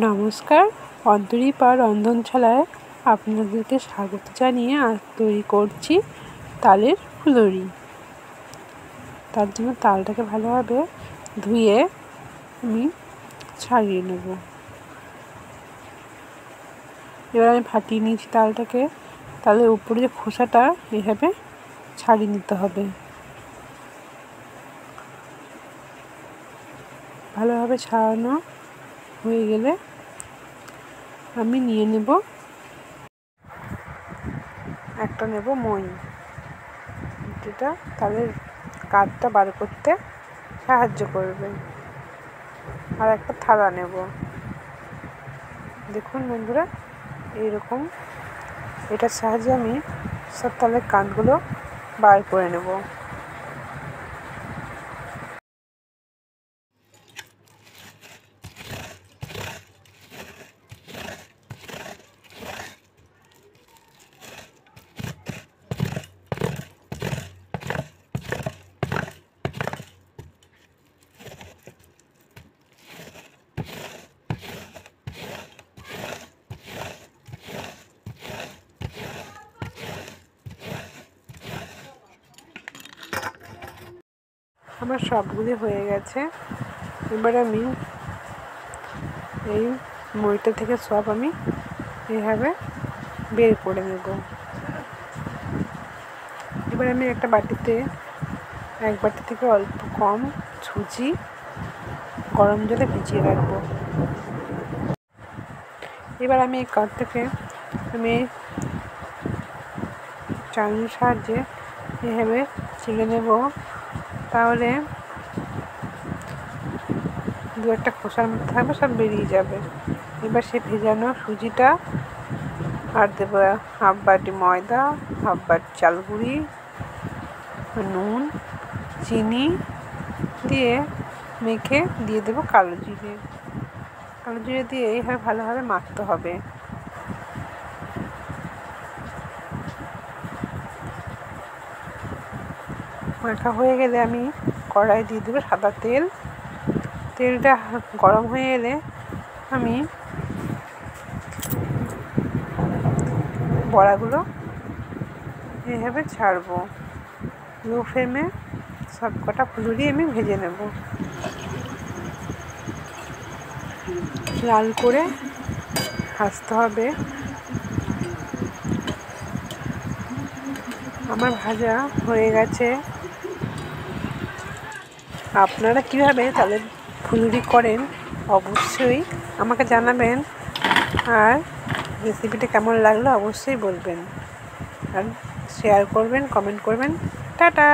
নমস্কার, অন্তরীপা রন্ধনশালায় আপনাদেরকে স্বাগত জানিয়ে আজ তৈরি করছি তালের ফুলুরি। তার জন্য তালটাকে ভালোভাবে ধুয়ে আমি ছাড়িয়ে নেব। এবার আমি ফাটিয়ে নিয়েছি তালটাকে। তালের উপরে যে খোসাটা এইভাবে ছাড়িয়ে নিতে হবে। ভালোভাবে ছাড়ানো হয়ে গেলে আমি নিয়ে নেব মই, যেটা তালের কাঠটা বার করতে সাহায্য করবে। আর একটা থালা নেব। দেখুন বন্ধুরা, এইরকম এটার সাহায্যে আমি সব তালের কাঠগুলো বার করে নেব। আমার সবগুলি হয়ে গেছে। এবার আমি এই মইটা থেকে সব আমি এইভাবে বের করে নেব। এবার আমি একটা বাটিতে এক বাটি থেকে অল্প কম সুজি গরম জলে ভিজিয়ে রাখবো। এবার আমি এই কাঠটাকে আমি চালনির সাহায্যে এভাবে ছেলে নেব। তাহলে দু একটা খোসার মধ্যে থাকবে, সব বেরিয়ে যাবে। এবার সে ভেজানো সুজিটা আর দেবো হাফ বাটি ময়দা, হাফ বাটি চাল গুঁড়ি, নুন, চিনি দিয়ে মেখে দিয়ে দেবো কালো জিরে দিয়ে এইভাবে ভালোভাবে মাখতে হবে। মাখা হয়ে গেলে আমি কড়াই দিয়ে দেবো সাদা তেল। তেলটা গরম হয়ে এলে আমি বড়াগুলো এইভাবে ছাড়বো। লো ফ্লেমে সব কটা ফুলুরি আমি ভেজে নেব। লাল করে ভাজতে হবে। আমার ভাজা হয়ে গেছে। আপনারা কীভাবে তালের ফুলুরি করেন অবশ্যই আমাকে জানাবেন। আর রেসিপিটা কেমন লাগলো অবশ্যই বলবেন, আর শেয়ার করবেন, কমেন্ট করবেন। টাটা।